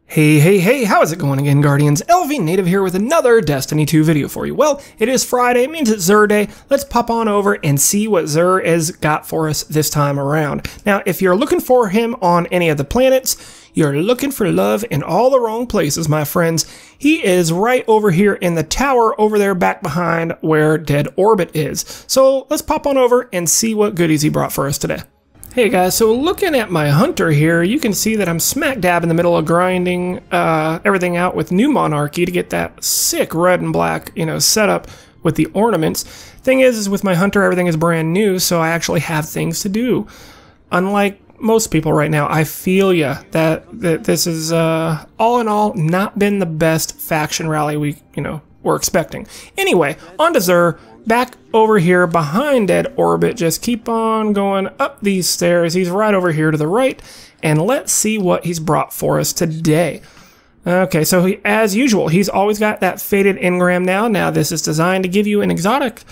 Hey, how is it going again, Guardians? LVnative here with another Destiny 2 video for you. Well, it is Friday, it means it's Xur Day. Let's pop on over and see what Xur has got for us this time around. Now, if you're looking for him on any of the planets, you're looking for love in all the wrong places, my friends. He is right over here in the tower over there back behind where Dead Orbit is. So let's pop on over and see what goodies he brought for us today. Hey guys, so looking at my hunter here, you can see that I'm smack dab in the middle of grinding everything out with New Monarchy to get that sick red and black, setup with the ornaments. Thing is with my hunter, everything is brand new, so I actually have things to do. Unlike most people right now, I feel ya that this is all in all not been the best faction rally we were expecting. Anyway, on to Xur. Back over here behind Dead Orbit, just keep on going up these stairs. He's right over here to the right, and let's see what he's brought for us today. Okay, so as usual, he's always got that faded engram now. Now this is designed to give you an exotic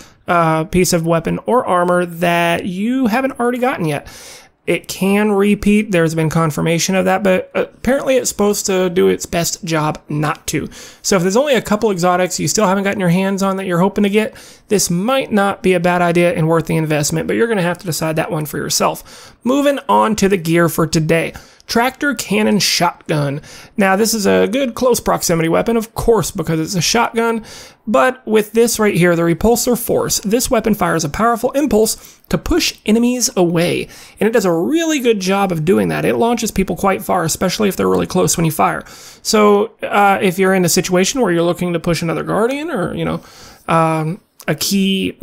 piece of weapon or armor that you haven't already gotten yet. It can repeat, there's been confirmation of that, but apparently it's supposed to do its best job not to. So if there's only a couple exotics you still haven't gotten your hands on that you're hoping to get, this might not be a bad idea and worth the investment, but you're going to have to decide that one for yourself. Moving on to the gear for today. Tractor Cannon Shotgun. Now this is a good close proximity weapon, of course, because it's a shotgun, but with this right here, the Repulsor Force, this weapon fires a powerful impulse to push enemies away, and it does a really good job of doing that. It launches people quite far, especially if they're really close when you fire. So if you're in a situation where you're looking to push another Guardian or, a key,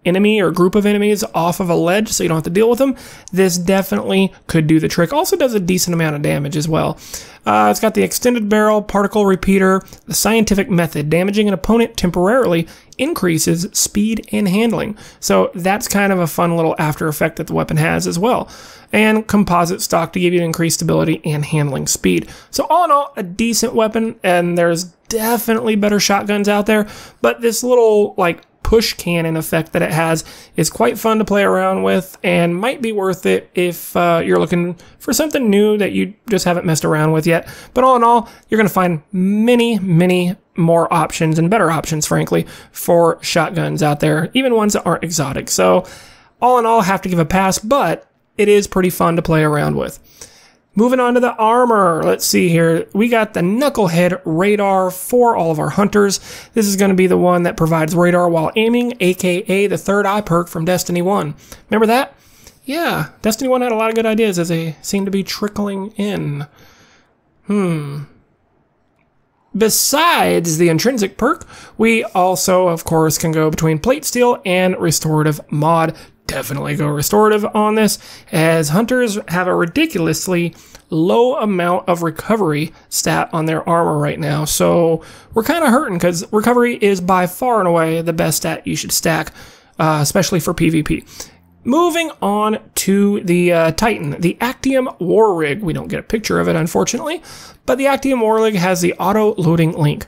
enemy or group of enemies off of a ledge so you don't have to deal with them, this definitely could do the trick. Also does a decent amount of damage as well. It's got the extended barrel, particle repeater, the scientific method. Damaging an opponent temporarily increases speed and handling. So that's kind of a fun little after effect that the weapon has as well. And composite stock to give you increased stability and handling speed. So all in all, a decent weapon, and there's definitely better shotguns out there, but this little push cannon effect that it has is quite fun to play around with and might be worth it if you're looking for something new that you just haven't messed around with yet. But all in all, you're going to find many more options and better options, frankly, for shotguns out there, even ones that aren't exotic. So all in all, have to give a pass, but it is pretty fun to play around with. Moving on to the armor, let's see here. We got the Knucklehead radar for all of our hunters. This is going to be the one that provides radar while aiming, aka the third eye perk from Destiny 1. Remember that? Yeah, Destiny 1 had a lot of good ideas as they seem to be trickling in. Besides the intrinsic perk, we also, of course, can go between plate steel and restorative mod. Definitely go restorative on this, as hunters have a ridiculously low amount of recovery stat on their armor right now. So we're kind of hurting because recovery is by far and away the best stat you should stack, especially for PvP. Moving on to the Titan, the Actium War Rig. We don't get a picture of it, unfortunately, but the Actium War Rig has the auto-loading link.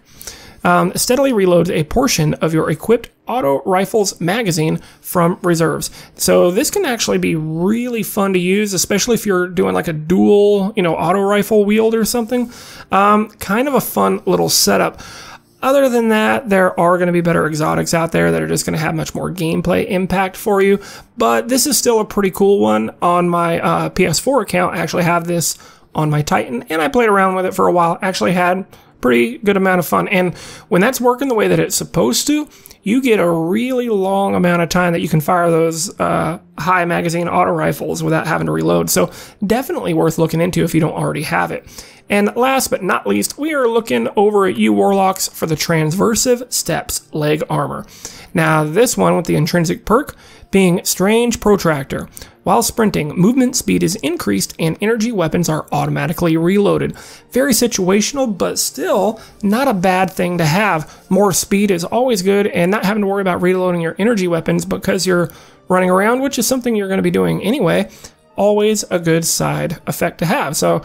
Steadily reloads a portion of your equipped auto rifle's magazine from reserves. So this can actually be really fun to use, especially if you're doing like a dual, auto rifle wield or something. Kind of a fun little setup. Other than that, there are going to be better exotics out there that are just going to have much more gameplay impact for you. But this is still a pretty cool one. On my PS4 account, I actually have this on my Titan, and I played around with it for a while. Actually had pretty good amount of fun, and when that's working the way that it's supposed to, you get a really long amount of time that you can fire those high magazine auto rifles without having to reload. So definitely worth looking into if you don't already have it. And last but not least, we are looking over at you Warlocks for the Transversive Steps leg armor. Now this one with the intrinsic perk being Strange Protractor. While sprinting, movement speed is increased and energy weapons are automatically reloaded. Very situational, but still not a bad thing to have. More speed is always good, and not having to worry about reloading your energy weapons because you're running around, which is something you're going to be doing anyway, always a good side effect to have. So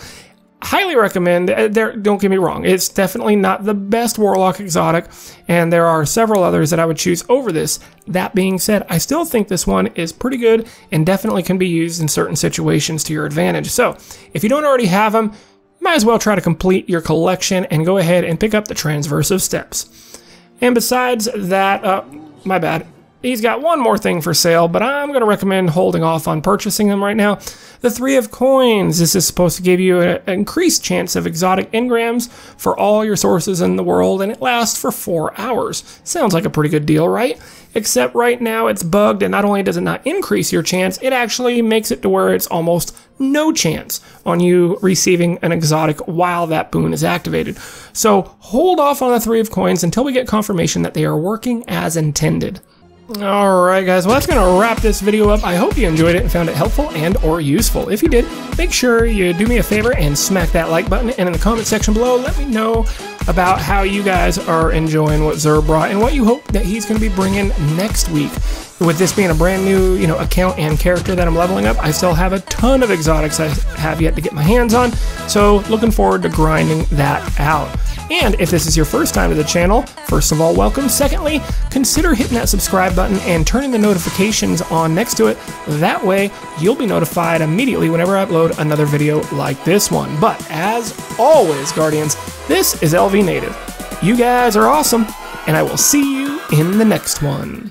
highly recommend. Don't get me wrong, it's definitely not the best Warlock exotic, and there are several others that I would choose over this. That being said, I still think this one is pretty good and definitely can be used in certain situations to your advantage. So if you don't already have them, might as well try to complete your collection and go ahead and pick up the transversive steps. And besides that, my bad, he's got one more thing for sale, but I'm going to recommend holding off on purchasing them right now. The 3 of Coins. This is supposed to give you an increased chance of exotic engrams for all your sources in the world, and it lasts for 4 hours. Sounds like a pretty good deal, right? Except right now it's bugged, and not only does it not increase your chance, it actually makes it to where it's almost no chance on you receiving an exotic while that boon is activated. So hold off on the 3 of Coins until we get confirmation that they are working as intended. Alright guys, well that's going to wrap this video up. I hope you enjoyed it and found it helpful and or useful. If you did, make sure you do me a favor and smack that like button, and in the comment section below let me know about how you guys are enjoying what Xur brought and what you hope that he's going to be bringing next week. With this being a brand new, account and character that I'm leveling up, I still have a ton of exotics I have yet to get my hands on, so looking forward to grinding that out. And if this is your first time to the channel, first of all, welcome. Secondly, consider hitting that subscribe button and turning the notifications on next to it. That way, you'll be notified immediately whenever I upload another video like this one. But as always, Guardians, this is LVnative. You guys are awesome, and I will see you in the next one.